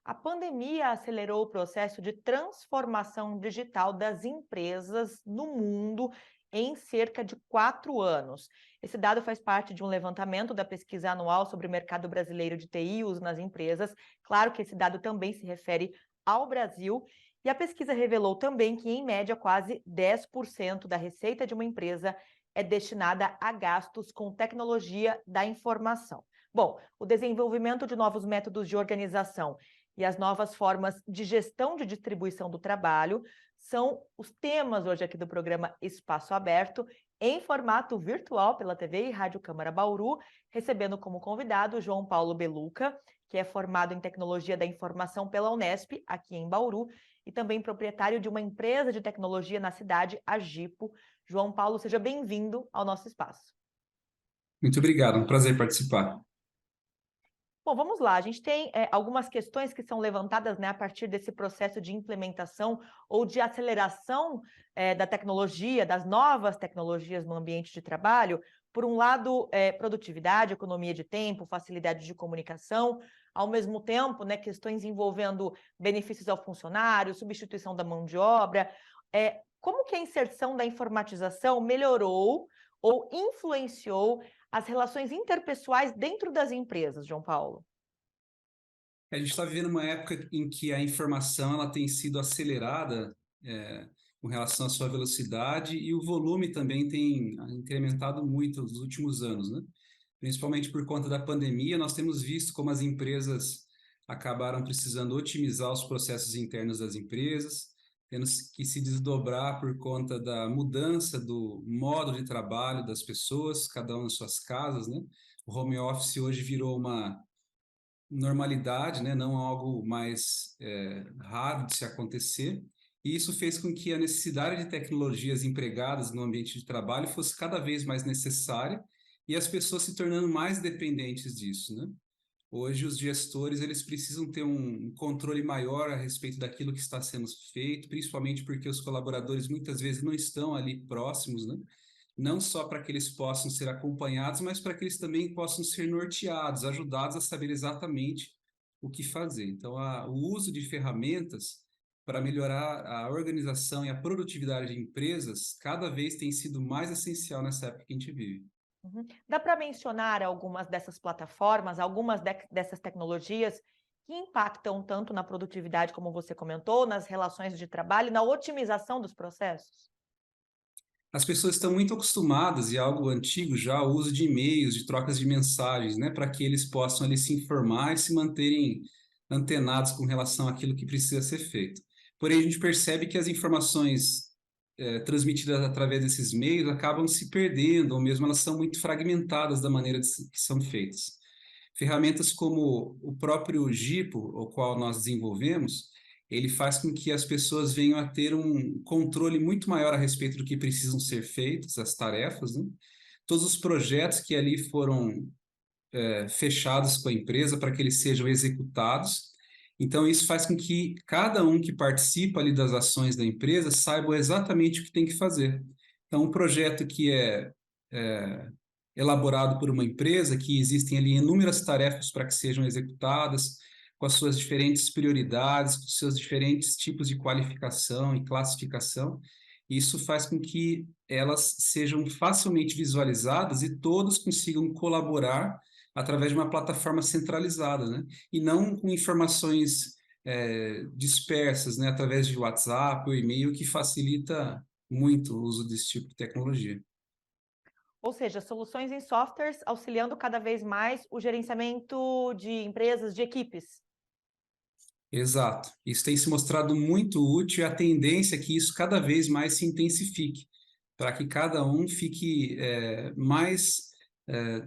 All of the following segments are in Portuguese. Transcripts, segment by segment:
A pandemia acelerou o processo de transformação digital das empresas no mundo em cerca de 4 anos. Esse dado faz parte de um levantamento da pesquisa anual sobre o mercado brasileiro de TI e uso nas empresas. Claro que esse dado também se refere ao Brasil. E a pesquisa revelou também que, em média, quase 10% da receita de uma empresa é destinada a gastos com tecnologia da informação. Bom, o desenvolvimento de novos métodos de organização e as novas formas de gestão de distribuição do trabalho são os temas hoje aqui do programa Espaço Aberto, em formato virtual pela TV e Rádio Câmara Bauru, recebendo como convidado João Paulo Beluca, que é formado em Tecnologia da Informação pela Unesp, aqui em Bauru, e também proprietário de uma empresa de tecnologia na cidade, a Gipo. João Paulo, seja bem-vindo ao nosso espaço. Muito obrigado, é um prazer participar. Bom, vamos lá. A gente tem algumas questões que são levantadas, né, a partir desse processo de implementação ou de aceleração da tecnologia, das novas tecnologias no ambiente de trabalho. Por um lado, produtividade, economia de tempo, facilidade de comunicação, ao mesmo tempo, né, questões envolvendo benefícios ao funcionário, substituição da mão de obra. Como que a inserção da informatização melhorou ou influenciou as relações interpessoais dentro das empresas, João Paulo? A gente está vivendo uma época em que a informação ela tem sido acelerada é, com relação à sua velocidade e o volume também tem incrementado muito nos últimos anos, né? Principalmente por conta da pandemia, nós temos visto como as empresas acabaram precisando otimizar os processos internos das empresas, tendo que se desdobrar por conta da mudança do modo de trabalho das pessoas, cada um nas suas casas, né? O home office hoje virou uma normalidade, né? Não algo mais raro de se acontecer. E isso fez com que a necessidade de tecnologias empregadas no ambiente de trabalho fosse cada vez mais necessária e as pessoas se tornando mais dependentes disso, né? Hoje os gestores eles precisam ter um controle maior a respeito daquilo que está sendo feito, principalmente porque os colaboradores muitas vezes não estão ali próximos, né? Não só para que eles possam ser acompanhados, mas para que eles também possam ser norteados, ajudados a saber exatamente o que fazer. Então, o uso de ferramentas para melhorar a organização e a produtividade de empresas cada vez tem sido mais essencial nessa época que a gente vive. Uhum. Dá para mencionar algumas dessas plataformas, algumas dessas tecnologias que impactam tanto na produtividade, como você comentou, nas relações de trabalho, na otimização dos processos? As pessoas estão muito acostumadas, e é algo antigo já, ao uso de e-mails, de trocas de mensagens, né, para que eles possam ali se informar e se manterem antenados com relação àquilo que precisa ser feito. Porém, a gente percebe que as informações transmitidas através desses meios acabam se perdendo, ou mesmo elas são muito fragmentadas da maneira que são feitas. Ferramentas como o próprio Gipo, o qual nós desenvolvemos, ele faz com que as pessoas venham a ter um controle muito maior a respeito do que precisam ser feitos, as tarefas, né? Todos os projetos que ali foram fechados com a empresa para que eles sejam executados. Então, isso faz com que cada um que participa ali das ações da empresa saiba exatamente o que tem que fazer. Então, um projeto que é elaborado por uma empresa, que existem ali inúmeras tarefas para que sejam executadas, com as suas diferentes prioridades, com os seus diferentes tipos de qualificação e classificação. Isso faz com que elas sejam facilmente visualizadas e todos consigam colaborar através de uma plataforma centralizada, né? E não com informações dispersas, né? Através de WhatsApp ou e-mail, que facilita muito o uso desse tipo de tecnologia. Ou seja, soluções em softwares auxiliando cada vez mais o gerenciamento de empresas, de equipes. Exato. Isso tem se mostrado muito útil e a tendência é que isso cada vez mais se intensifique, para que cada um fique mais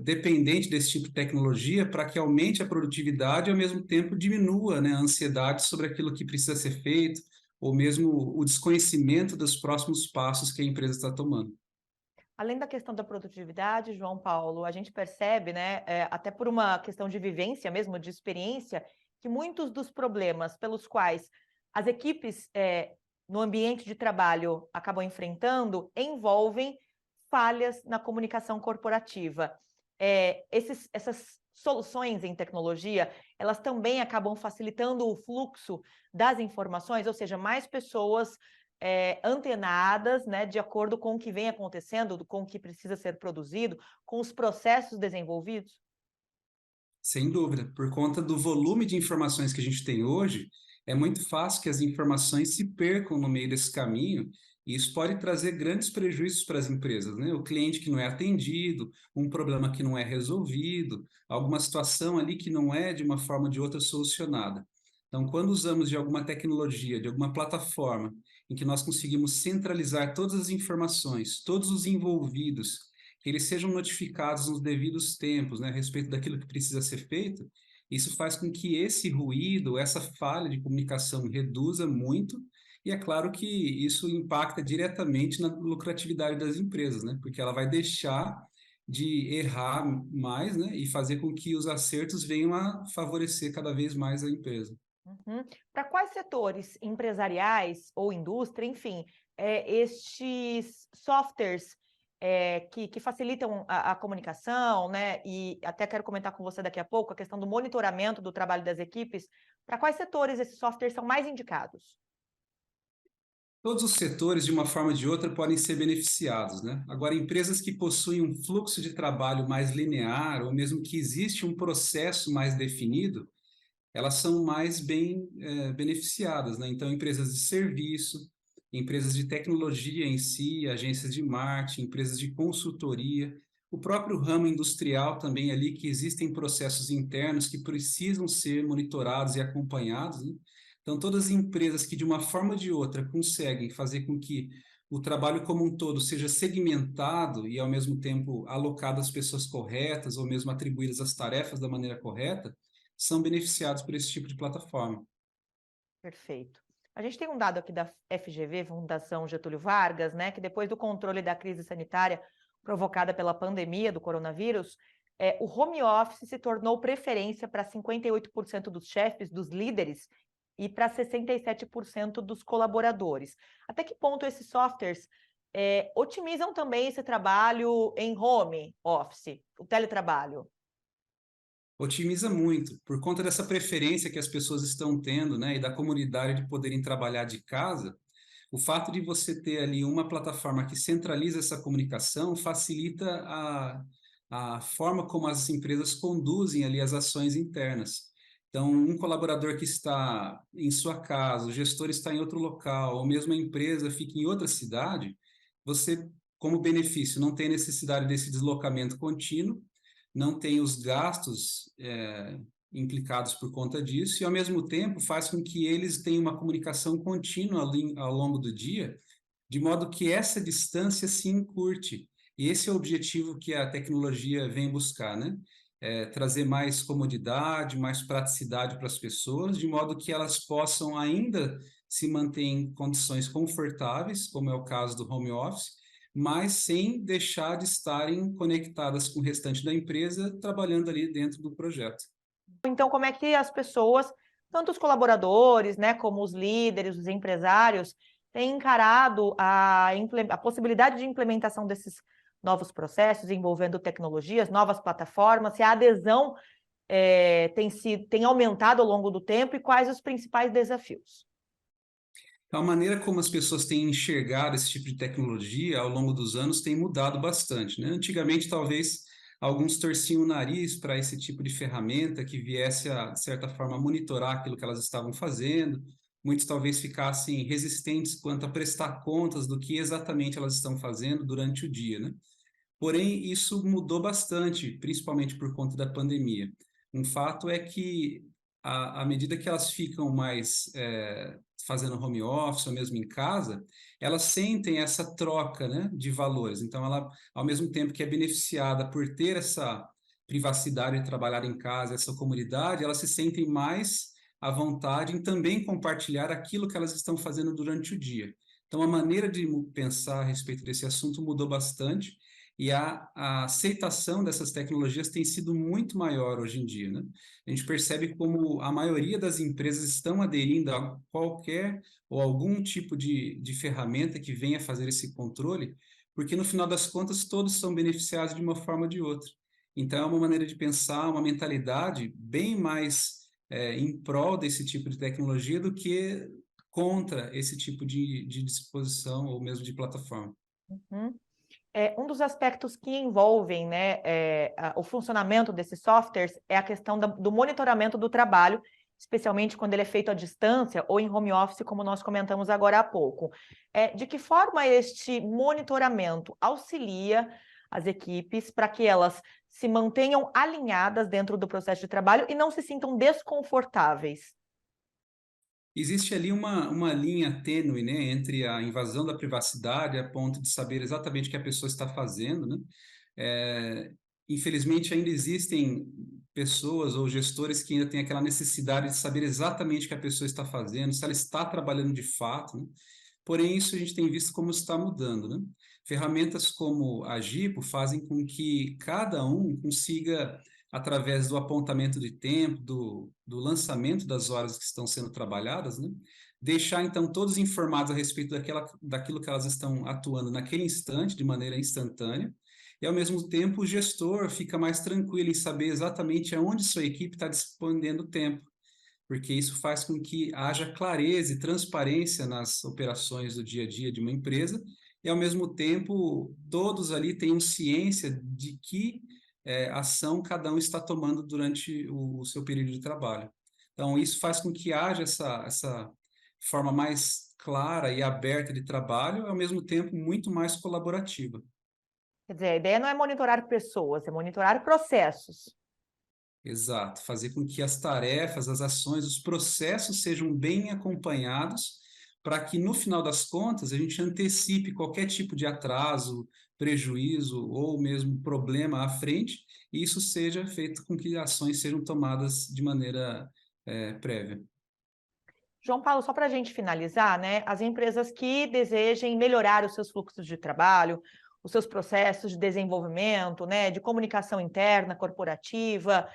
dependente desse tipo de tecnologia, para que aumente a produtividade e, ao mesmo tempo, diminua, né, a ansiedade sobre aquilo que precisa ser feito, ou mesmo o desconhecimento dos próximos passos que a empresa está tomando. Além da questão da produtividade, João Paulo, a gente percebe, né, até por uma questão de vivência mesmo, de experiência, que muitos dos problemas pelos quais as equipes no ambiente de trabalho acabam enfrentando envolvem falhas na comunicação corporativa. Essas soluções em tecnologia, elas também acabam facilitando o fluxo das informações, ou seja, mais pessoas antenadas, né, de acordo com o que vem acontecendo, com o que precisa ser produzido, com os processos desenvolvidos? Sem dúvida, por conta do volume de informações que a gente tem hoje, é muito fácil que as informações se percam no meio desse caminho, e isso pode trazer grandes prejuízos para as empresas, né? O cliente que não é atendido, um problema que não é resolvido, alguma situação ali que não é de uma forma ou de outra solucionada. Então, quando usamos de alguma tecnologia, de alguma plataforma, em que nós conseguimos centralizar todas as informações, todos os envolvidos, que eles sejam notificados nos devidos tempos, né, a respeito daquilo que precisa ser feito, isso faz com que esse ruído, essa falha de comunicação reduza muito, e é claro que isso impacta diretamente na lucratividade das empresas, né, porque ela vai deixar de errar mais, né, e fazer com que os acertos venham a favorecer cada vez mais a empresa. Uhum. Para quais setores empresariais ou indústria, enfim, estes softwares que facilitam a comunicação, né? E até quero comentar com você daqui a pouco a questão do monitoramento do trabalho das equipes. Para quais setores esses softwares são mais indicados? Todos os setores, de uma forma ou de outra, podem ser beneficiados, né? Agora, empresas que possuem um fluxo de trabalho mais linear, ou mesmo que existe um processo mais definido, elas são mais bem beneficiadas, né? Então, empresas de serviço, empresas de tecnologia em si, agências de marketing, empresas de consultoria, o próprio ramo industrial também ali, que existem processos internos que precisam ser monitorados e acompanhados, né? Então, todas as empresas que, de uma forma ou de outra, conseguem fazer com que o trabalho como um todo seja segmentado e, ao mesmo tempo, alocado às pessoas corretas ou mesmo atribuídas as tarefas da maneira correta, são beneficiados por esse tipo de plataforma. Perfeito. A gente tem um dado aqui da FGV, Fundação Getúlio Vargas, né, que depois do controle da crise sanitária provocada pela pandemia do coronavírus, o home office se tornou preferência para 58% dos chefes, dos líderes, e para 67% dos colaboradores. Até que ponto esses softwares otimizam também esse trabalho em home office, o teletrabalho? Otimiza muito, por conta dessa preferência que as pessoas estão tendo, né, e da comunidade de poderem trabalhar de casa. O fato de você ter ali uma plataforma que centraliza essa comunicação facilita a forma como as empresas conduzem ali as ações internas. Então, um colaborador que está em sua casa, o gestor está em outro local, ou mesmo a empresa fica em outra cidade, você, como benefício, não tem necessidade desse deslocamento contínuo, não tem os gastos implicados por conta disso, e ao mesmo tempo faz com que eles tenham uma comunicação contínua ali, ao longo do dia, de modo que essa distância se encurte. E esse é o objetivo que a tecnologia vem buscar, né? Trazer mais comodidade, mais praticidade para as pessoas, de modo que elas possam ainda se manter em condições confortáveis, como é o caso do home office, mas sem deixar de estarem conectadas com o restante da empresa, trabalhando ali dentro do projeto. Então, como é que as pessoas, tanto os colaboradores, né, como os líderes, os empresários, têm encarado a possibilidade de implementação desses novos processos envolvendo tecnologias, novas plataformas, se a adesão tem aumentado ao longo do tempo e quais os principais desafios? Então, a maneira como as pessoas têm enxergado esse tipo de tecnologia ao longo dos anos tem mudado bastante, né? Antigamente, talvez, alguns torciam o nariz para esse tipo de ferramenta que viesse a, de certa forma, monitorar aquilo que elas estavam fazendo. Muitos talvez ficassem resistentes quanto a prestar contas do que exatamente elas estão fazendo durante o dia, né? Porém, isso mudou bastante, principalmente por conta da pandemia. Um fato é que, à medida que elas ficam mais fazendo home office ou mesmo em casa, elas sentem essa troca, né, de valores. Então, ela, ao mesmo tempo que é beneficiada por ter essa privacidade de trabalhar em casa, essa comunidade, elas se sentem mais à vontade em também compartilhar aquilo que elas estão fazendo durante o dia. Então, a maneira de pensar a respeito desse assunto mudou bastante e a aceitação dessas tecnologias tem sido muito maior hoje em dia, né? A gente percebe como a maioria das empresas estão aderindo a qualquer ou algum tipo de ferramenta que venha fazer esse controle, porque no final das contas todos são beneficiados de uma forma ou de outra. Então, é uma maneira de pensar, uma mentalidade bem mais em prol desse tipo de tecnologia do que contra esse tipo de disposição ou mesmo de plataforma. Uhum. Um dos aspectos que envolvem, né, o funcionamento desses softwares é a questão do monitoramento do trabalho, especialmente quando ele é feito à distância ou em home office, como nós comentamos agora há pouco. De que forma este monitoramento auxilia as equipes para que elas se mantenham alinhadas dentro do processo de trabalho e não se sintam desconfortáveis? Existe ali uma linha tênue, né, entre a invasão da privacidade a ponto de saber exatamente o que a pessoa está fazendo, né? Eh, Infelizmente ainda existem pessoas ou gestores que ainda têm aquela necessidade de saber exatamente o que a pessoa está fazendo, se ela está trabalhando de fato, né? Porém, isso a gente tem visto como está mudando, né? Ferramentas como a Gipo fazem com que cada um consiga, através do apontamento de tempo, do lançamento das horas que estão sendo trabalhadas, né? Deixar então todos informados a respeito daquilo que elas estão atuando naquele instante, de maneira instantânea, e ao mesmo tempo o gestor fica mais tranquilo em saber exatamente aonde sua equipe está despendendo tempo, porque isso faz com que haja clareza e transparência nas operações do dia a dia de uma empresa, e ao mesmo tempo todos ali tenham ciência de que ação cada um está tomando durante o seu período de trabalho. Então, isso faz com que haja essa forma mais clara e aberta de trabalho, e ao mesmo tempo muito mais colaborativa. Quer dizer, a ideia não é monitorar pessoas, é monitorar processos. Exato, fazer com que as tarefas, as ações, os processos sejam bem acompanhados, para que no final das contas a gente antecipe qualquer tipo de atraso, prejuízo ou mesmo problema à frente, e isso seja feito com que ações sejam tomadas de maneira prévia. João Paulo, só para a gente finalizar, né, as empresas que desejem melhorar os seus fluxos de trabalho, os seus processos de desenvolvimento, né, de comunicação interna, corporativa,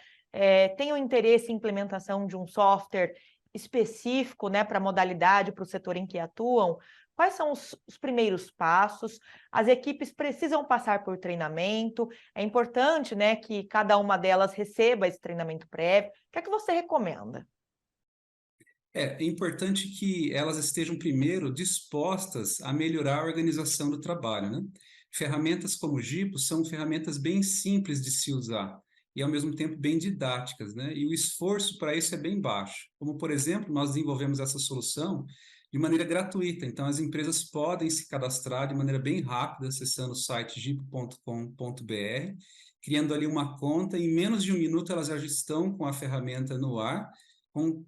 tenham interesse em implementação de um software específico, né, para a modalidade, para o setor em que atuam, quais são os primeiros passos? As equipes precisam passar por treinamento, é importante, né, que cada uma delas receba esse treinamento prévio. O que é que você recomenda? É importante que elas estejam primeiro dispostas a melhorar a organização do trabalho, né? Ferramentas como o Gipo são ferramentas bem simples de se usar e ao mesmo tempo bem didáticas, né? E o esforço para isso é bem baixo. Como, por exemplo, nós desenvolvemos essa solução de maneira gratuita, então as empresas podem se cadastrar de maneira bem rápida acessando o site gipo.com.br, criando ali uma conta, em menos de um minuto elas já estão com a ferramenta no ar,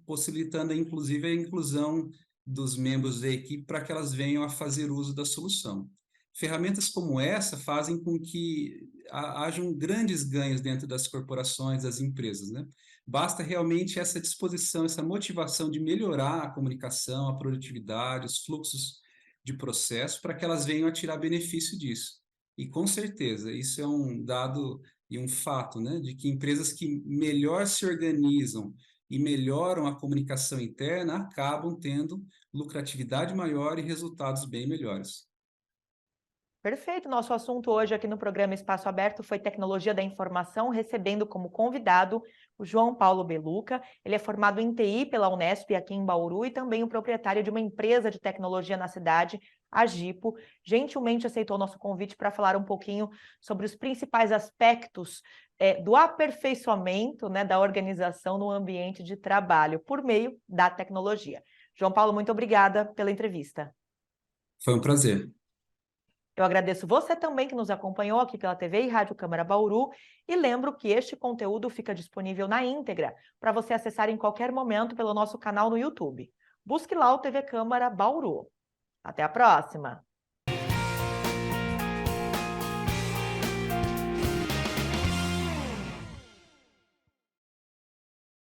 possibilitando inclusive a inclusão dos membros da equipe para que elas venham a fazer uso da solução. Ferramentas como essa fazem com que hajam grandes ganhos dentro das corporações, das empresas, né? Basta realmente essa disposição, essa motivação de melhorar a comunicação, a produtividade, os fluxos de processo, para que elas venham a tirar benefício disso. E com certeza, isso é um dado e um fato, né, de que empresas que melhor se organizam e melhoram a comunicação interna acabam tendo lucratividade maior e resultados bem melhores. Perfeito. Nosso assunto hoje aqui no programa Espaço Aberto foi tecnologia da informação, recebendo como convidado o João Paulo Beluca. Ele é formado em TI pela Unesp aqui em Bauru e também o proprietário de uma empresa de tecnologia na cidade, a Gipo. Gentilmente aceitou nosso convite para falar um pouquinho sobre os principais aspectos do aperfeiçoamento, né, da organização no ambiente de trabalho por meio da tecnologia. João Paulo, muito obrigada pela entrevista. Foi um prazer. Eu agradeço você também que nos acompanhou aqui pela TV e Rádio Câmara Bauru e lembro que este conteúdo fica disponível na íntegra para você acessar em qualquer momento pelo nosso canal no YouTube. Busque lá o TV Câmara Bauru. Até a próxima!